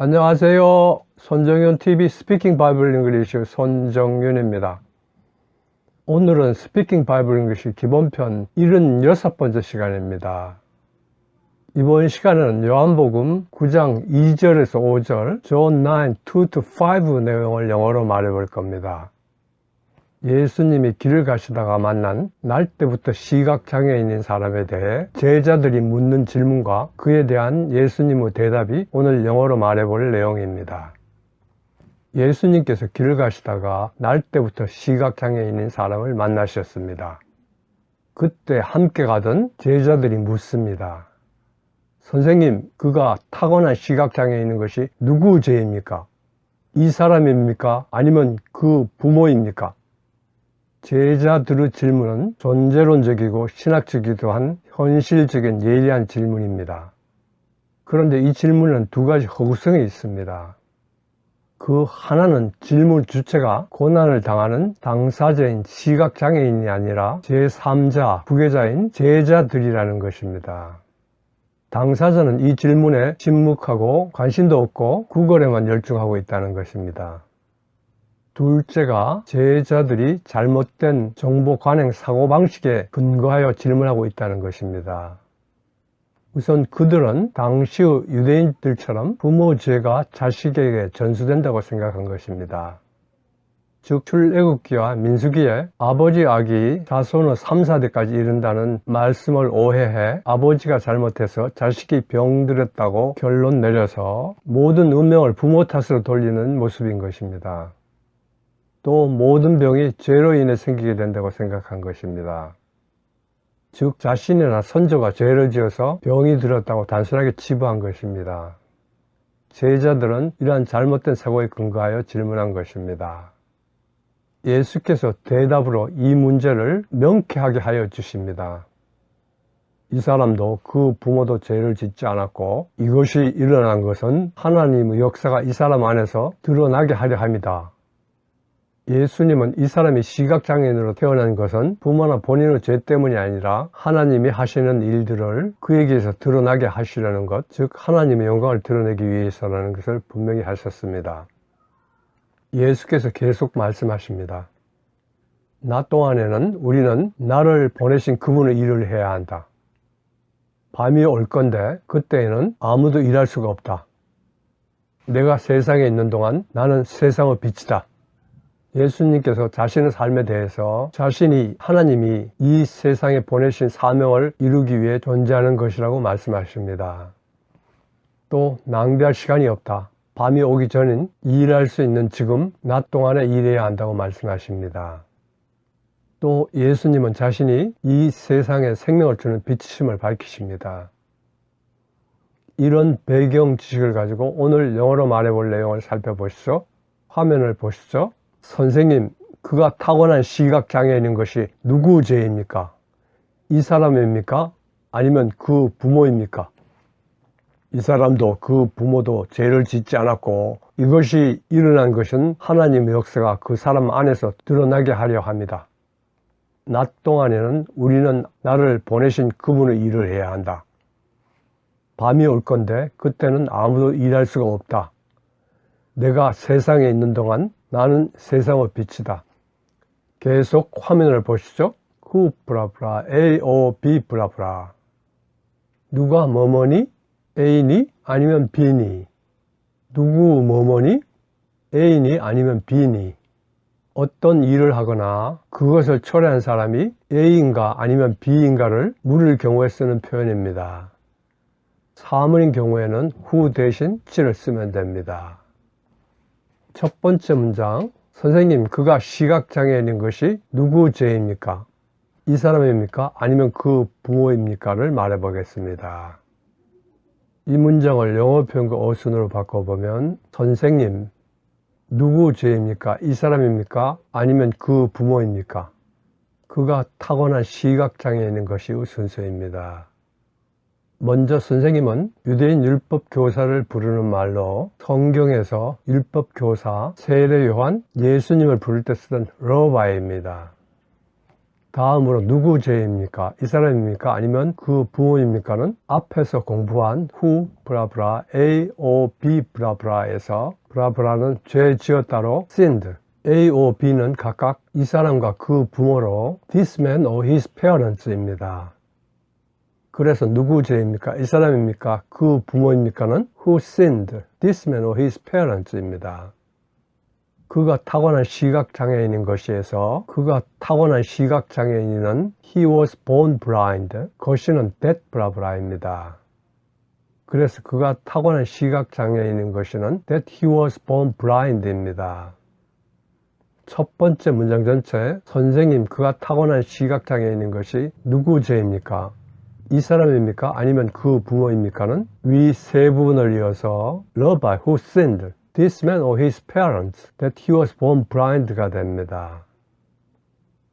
안녕하세요. 손정윤 TV 스피킹 바이블 잉글리시 손정윤입니다. 오늘은 스피킹 바이블 잉글리시 기본편 76번째 시간입니다. 이번 시간에는 요한복음 9장 2절에서 5절, 존 9, 2-5 내용을 영어로 말해볼 겁니다. 예수님이 길을 가시다가 만난 날 때부터 시각장애인인 사람에 대해 제자들이 묻는 질문과 그에 대한 예수님의 대답이 오늘 영어로 말해볼 내용입니다. 예수님께서 길을 가시다가 날 때부터 시각장애인인 사람을 만나셨습니다. 그때 함께 가던 제자들이 묻습니다. 선생님, 그가 타고난 시각장애인인 것이 누구 죄입니까? 이 사람입니까? 아니면 그 부모입니까? 제자들의 질문은 존재론적이고 신학적이기도 한 현실적인 예리한 질문입니다. 그런데 이 질문은 두 가지 허구성이 있습니다. 그 하나는 질문 주체가 고난을 당하는 당사자인 시각장애인이 아니라 제3자, 부계자인 제자들이라는 것입니다. 당사자는 이 질문에 침묵하고 관심도 없고 구걸에만 열중하고 있다는 것입니다. 둘째가 제자들이 잘못된 정보 관행 사고방식에 근거하여 질문하고 있다는 것입니다. 우선 그들은 당시의 유대인들처럼 부모 죄가 자식에게 전수된다고 생각한 것입니다. 즉 출애굽기와 민수기에 아버지 악이 자손의 3, 4대까지 이른다는 말씀을 오해해 아버지가 잘못해서 자식이 병들었다고 결론 내려서 모든 운명을 부모 탓으로 돌리는 모습인 것입니다. 또 모든 병이 죄로 인해 생기게 된다고 생각한 것입니다. 즉 자신이나 선조가 죄를 지어서 병이 들었다고 단순하게 치부한 것입니다. 제자들은 이러한 잘못된 사고에 근거하여 질문한 것입니다. 예수께서 대답으로 이 문제를 명쾌하게 하여 주십니다. 이 사람도 그 부모도 죄를 짓지 않았고 이것이 일어난 것은 하나님의 역사가 이 사람 안에서 드러나게 하려 합니다. 예수님은 이 사람이 시각장애인으로 태어난 것은 부모나 본인의 죄 때문이 아니라 하나님이 하시는 일들을 그에게서 드러나게 하시려는 것, 즉 하나님의 영광을 드러내기 위해서라는 것을 분명히 하셨습니다. 예수께서 계속 말씀하십니다. 나 동안에는 우리는 나를 보내신 그분의 일을 해야 한다. 밤이 올 건데 그때에는 아무도 일할 수가 없다. 내가 세상에 있는 동안 나는 세상의 빛이다. 예수님께서 자신의 삶에 대해서 자신이 하나님이 이 세상에 보내신 사명을 이루기 위해 존재하는 것이라고 말씀하십니다. 또 낭비할 시간이 없다. 밤이 오기 전인 일할 수 있는 지금 낮 동안에 일해야 한다고 말씀하십니다. 또 예수님은 자신이 이 세상에 생명을 주는 빛이심을 밝히십니다. 이런 배경 지식을 가지고 오늘 영어로 말해볼 내용을 살펴보시죠. 화면을 보시죠. 선생님, 그가 타고난 시각장애인인 것이 누구 죄입니까? 이 사람입니까? 아니면 그 부모입니까? 이 사람도 그 부모도 죄를 짓지 않았고 이것이 일어난 것은 하나님의 역사가 그 사람 안에서 드러나게 하려 합니다. 낮 동안에는 우리는 나를 보내신 그분의 일을 해야 한다. 밤이 올 건데 그때는 아무도 일할 수가 없다. 내가 세상에 있는 동안 나는 세상의 빛이다. 계속 화면을 보시죠. 후 브라브라 A, O, B 브라브라. 누가 뭐뭐니? A니? 아니면 B니? 누구 뭐뭐니? A니? 아니면 B니? 어떤 일을 하거나 그것을 초래한 사람이 A인가 아니면 B인가를 물을 경우에 쓰는 표현입니다. 사물인 경우에는 후 대신 치를 쓰면 됩니다. 첫 번째 문장, 선생님, 그가 시각장애인인 것이 누구 죄입니까? 이 사람입니까? 아니면 그 부모입니까?를 말해보겠습니다. 이 문장을 영어 표현과 어순으로 바꿔보면 선생님, 누구 죄입니까? 이 사람입니까? 아니면 그 부모입니까? 그가 타고난 시각장애인인 것이 순서입니다. 먼저 선생님은 유대인 율법 교사를 부르는 말로 성경에서 율법 교사, 세례 요한, 예수님을 부를 때 쓰던 러바이입니다. 다음으로 누구 죄입니까? 이 사람입니까? 아니면 그 부모입니까는 앞에서 공부한 who 브라브라 A, O, B 브라브라에서 브라브라는 죄 지었다로 sinned, A, O, B는 각각 이 사람과 그 부모로 this man or his parents입니다. 그래서 누구 죄입니까? 이 사람입니까? 그 부모입니까는 who sinned, this man or his parents입니다. 그가 타고난 시각장애인인 것이에서 그가 타고난 시각장애인은 he was born blind, 것이는 that 브라브라입니다. 그래서 그가 타고난 시각장애인인 것이는 that he was born blind입니다. 첫 번째 문장 전체 선생님 그가 타고난 시각장애인인 것이 누구 죄입니까? 이 사람입니까? 아니면 그 부모입니까는 위 세 부분을 이어서 Rabbi who sinned, this man or his parents, that he was born blind가 됩니다.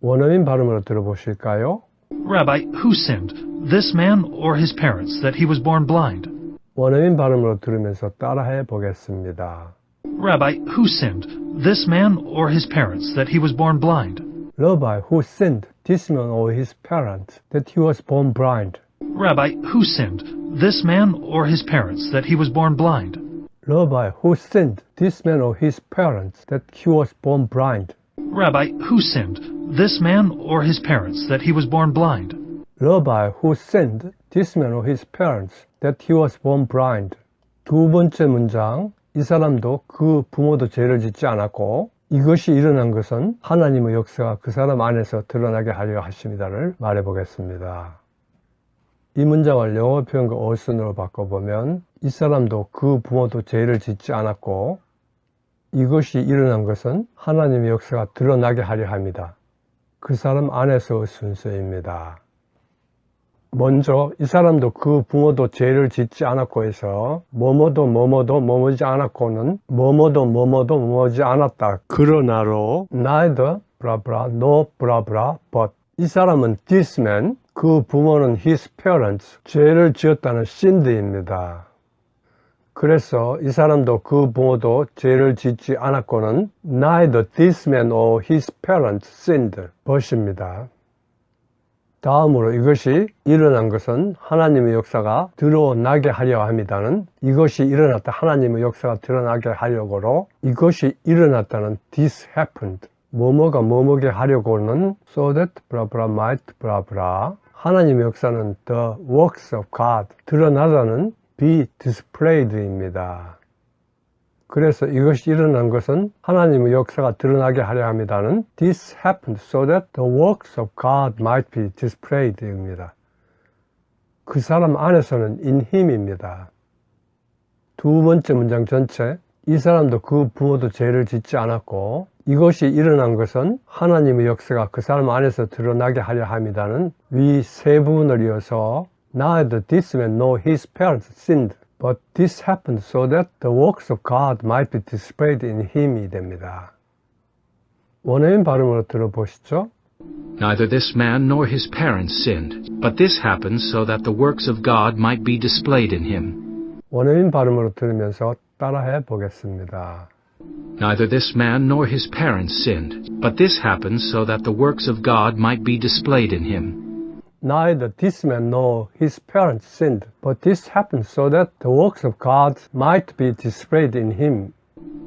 원어민 발음으로 들어보실까요? Rabbi, who sinned, this man or his parents, that he was born blind? 원어민 발음으로 들으면서 따라해 보겠습니다. Rabbi, who sinned, this man or his parents, that he was born blind? Rabbi, who sinned, this man or his parents, that he was born blind? Rabbi, who sinned, this man or his parents, that he was born blind? Rabbi, who sinned, this man or his parents, that he was born blind? Rabbi, who sinned, this man or his parents, that he was born blind? Rabbi, who sinned, this man or his parents, that he was born blind? 두 번째 문장, 이 사람도 그 부모도 죄를 짓지 않았고 이것이 일어난 것은 하나님의 역사가 그 사람 안에서 드러나게 하려 하심이다를 말해보겠습니다. 이 문장을 영어 표현과 어순으로 바꿔보면 이 사람도 그 부모도 죄를 짓지 않았고 이것이 일어난 것은 하나님의 역사가 드러나게 하려 합니다. 그 사람 안에서의 순서입니다. 먼저 이 사람도 그 부모도 죄를 짓지 않았고 해서 뭐뭐도 뭐뭐지 않았고는 뭐뭐도 뭐뭐지 않았다. 그러나로 neither 브라브라 no 브라브라 but 이 사람은 this man, 그 부모는 his parents, 죄를 지었다는 sinned입니다. 그래서 이 사람도 그 부모도 죄를 짓지 않았고는 neither this man or his parents sinned but입니다. 다음으로 이것이 일어난 것은 하나님의 역사가 드러나게 하려 합니다는 이것이 일어났다 하나님의 역사가 드러나게 하려고로 이것이 일어났다는 this happened 뭐뭐가 뭐뭐게 하려고는 so that 브라브라 might 브라브라 하나님의 역사는 the works of God 드러나다는 be displayed입니다. 그래서 이것이 일어난 것은 하나님의 역사가 드러나게 하려 합니다는 this happened so that the works of God might be displayed입니다. 그 사람 안에서는 in him입니다. 두 번째 문장 전체 이 사람도 그 부모도 죄를 짓지 않았고 이것이 일어난 것은 하나님의 역사가 그 사람 안에서 드러나게 하려 합니다는 위 세 부분을 이어서 neither this man nor his parents sinned. But this happened so that the works of God might be displayed in him이 됩니다. 원어민 발음으로 들어보시죠. Neither this man nor his parents sinned, but this happened so that the works of God might be displayed in him. 원어민 발음으로 들으면서 따라해 보겠습니다. Neither this man nor his parents sinned, but this happened so that the works of God might be displayed in him. Neither this man nor his parents sinned, but this happened so that the works of God might be displayed in him.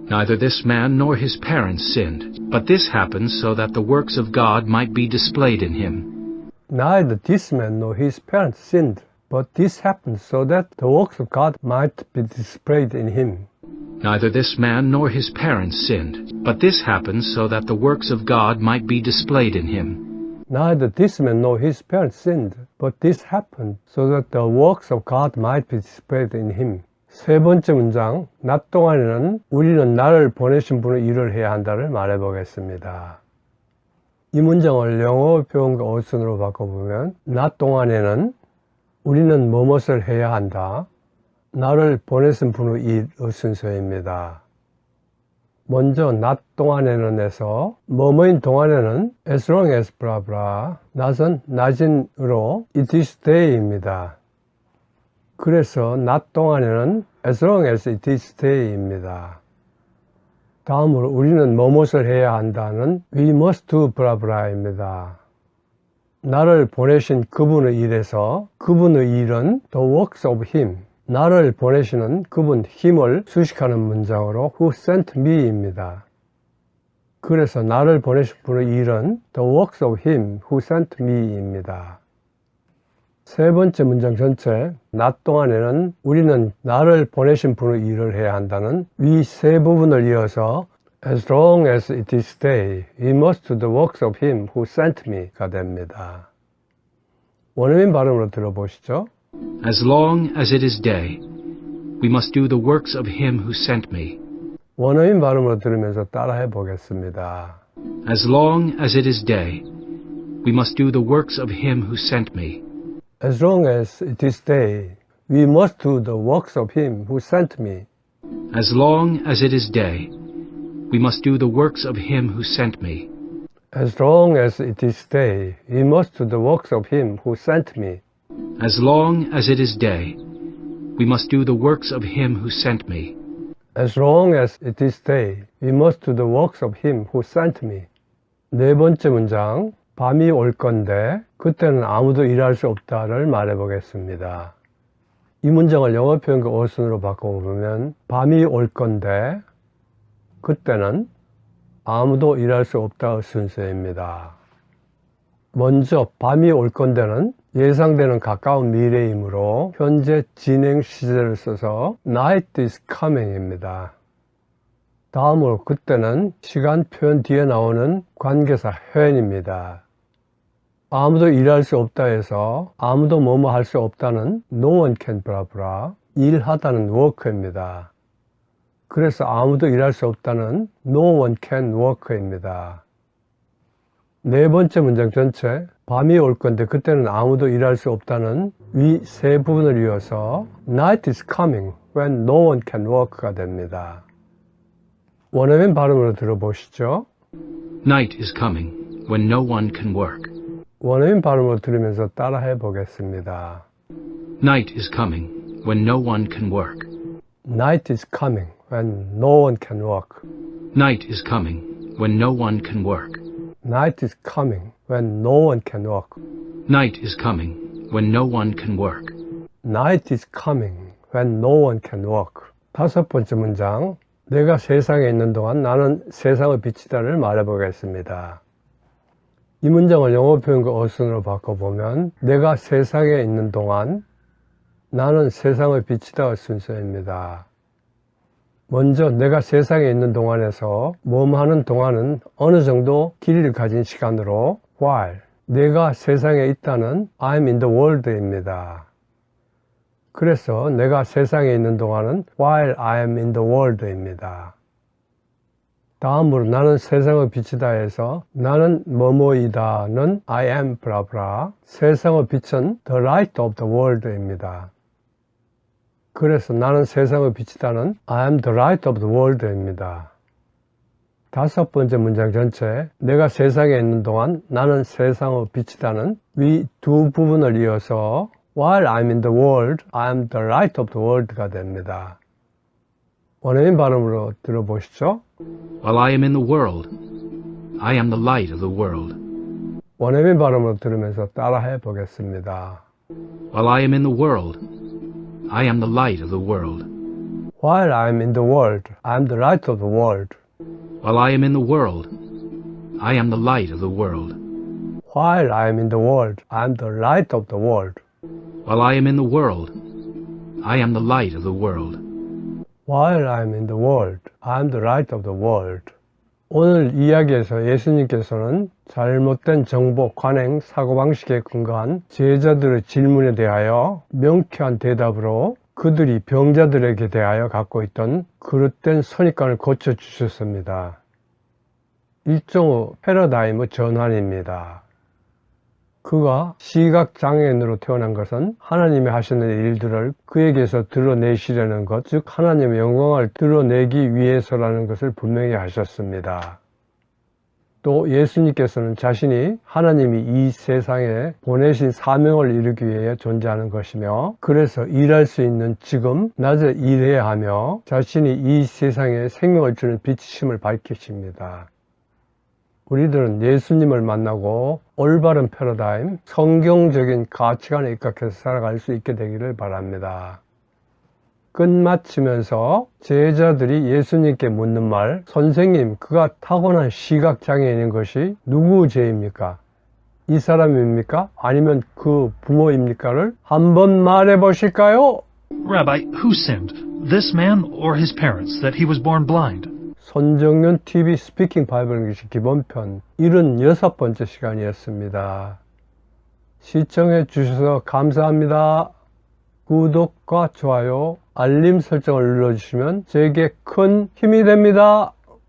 Neither this man nor his parents sinned, but this happened so that the works of God might be displayed in him. Neither this man nor his parents sinned, but this happened so that the works of God might be displayed in him. Neither this man nor his parents sinned, but this happened so that the works of God might be displayed in him. Neither this man nor his parents sinned, but this happened so that the works of God might be displayed in him. 세 번째 문장, 낮 동안에는 우리는 나를 보내신 분의 일을 해야 한다를 말해보겠습니다. 이 문장을 영어 표현과 어순으로 바꿔보면 낮 동안에는 우리는 무엇을 해야 한다. 나를 보내신 분의 일의 순서입니다. 먼저 낮 동안에는에서 뭐뭐인 동안에는 as long as 브라브라 낮은 낮인으로 it is day입니다. 그래서 낮 동안에는 as long as it is day입니다. 다음으로 우리는 무엇을 해야 한다는 we must do 브라브라입니다. 나를 보내신 그분의 일에서 그분의 일은 the works of him, 나를 보내시는 그분 힘을 수식하는 문장으로 who sent me입니다. 그래서 나를 보내신 분의 일은 the works of him who sent me입니다. 세 번째 문장 전체, 낮 동안에는 우리는 나를 보내신 분의 일을 해야 한다는 위 세 부분을 이어서 As long as it is day, we must do the works of him who sent me가 됩니다. 원어민 발음으로 들어보시죠. As long as it is day, we must do the works of him who sent me. 원어민 발음으로 들으면서 따라해 보겠습니다. As long as it is day, we must do the works of him who sent me. As long as it is day, we must do the works of him who sent me. As long as it is day, we must do the works of him who sent me. As long as it is day, we must do the works of him who sent me. As long as it is day, we must do the works of him who sent me. As long as it is day, we must do the works of him who sent me. 네 번째 문장, 밤이 올 건데 그때는 아무도 일할 수 없다를 말해 보겠습니다. 이 문장을 영어 표현과 어순으로 바꿔보면 밤이 올 건데 그때는 아무도 일할 수 없다의 순서입니다. 먼저 밤이 올 건데는 예상되는 가까운 미래이므로 현재 진행 시제를 써서 night is coming입니다. 다음으로 그때는 시간 표현 뒤에 나오는 관계사 when입니다. 아무도 일할 수 없다 해서 아무도 뭐뭐 할 수 없다는 no one can 블라블라, 일하다는 work입니다. 그래서 아무도 일할 수 없다는 no one can work입니다. 네 번째 문장 전체, 밤이 올 건데 그때는 아무도 일할 수 없다는 위 세 부분을 이어서 night is coming when no one can work가 됩니다. 원어민 발음으로 들어보시죠. Night is coming when no one can work. 원어민 발음으로 들으면서 따라해 보겠습니다. Night is coming when no one can work. Night is coming when no one can work. Night is coming when no one can work. Night is coming when no one can work. Night is coming when no one can work. Night is coming when no one can work. 다섯 번째 문장, 내가 세상에 있는 동안 나는 세상의 빛이다를 말해보겠습니다. 이 문장을 영어 표현과 어순으로 바꿔보면 내가 세상에 있는 동안 나는 세상의 빛이다의 순서입니다. 먼저 내가 세상에 있는 동안에서 뭐뭐 하는 동안은 어느 정도 길이를 가진 시간으로 while 내가 세상에 있다는 I'm in the world입니다. 그래서 내가 세상에 있는 동안은 while I am in the world입니다. 다음으로 나는 세상의 빛이다 해서 나는 뭐뭐이다는 I am 블라블라 세상의 빛은 the light of the world입니다. 그래서 나는 세상의 빛이다는 I am the light of the world입니다. 다섯 번째 문장 전체 내가 세상에 있는 동안 나는 세상의 빛이다는 위 두 부분을 이어서 While I'm in the world, I am the light of the world가 됩니다. 원어민 발음으로 들어보시죠. While I am in the world, I am the light of the world. 원어민 발음으로 들으면서 따라해 보겠습니다. While I am in the world, I am the light of the world. While I'm in the world, I am the light of the world. While I am in the world, I am the light of the world. While I'm in the world, I am the light of the world. While I am in the world, I am the light of the world. While I'm in the world, I am the light of the world. 오늘 이야기에서 예수님께서는 잘못된 정보, 관행, 사고방식에 근거한 제자들의 질문에 대하여 명쾌한 대답으로 그들이 병자들에게 대하여 갖고 있던 그릇된 선입관을 고쳐주셨습니다. 일종의 패러다임의 전환입니다. 그가 시각장애인으로 태어난 것은 하나님이 하시는 일들을 그에게서 드러내시려는 것, 즉 하나님의 영광을 드러내기 위해서라는 것을 분명히 하셨습니다. 또 예수님께서는 자신이 하나님이 이 세상에 보내신 사명을 이루기 위해 존재하는 것이며 그래서 일할 수 있는 지금 낮에 일해야 하며 자신이 이 세상에 생명을 주는 빛이심을 밝히십니다. 우리들은 예수님을 만나고 올바른 패러다임, 성경적인 가치관에 입각해서 살아갈 수 있게 되기를 바랍니다. 끝마치면서 제자들이 예수님께 묻는 말, 선생님, 그가 타고난 시각장애인인 것이 누구 죄입니까? 이 사람입니까? 아니면 그 부모입니까?를 한번 말해 보실까요? Rabbi, who sinned, this man or his parents, that he was born blind? 손정윤 TV 스피킹 바이블 잉글리시 기본편 76번째 시간이었습니다. 시청해 주셔서 감사합니다. 구독과 좋아요, 알림 설정을 눌러주시면 제게 큰 힘이 됩니다.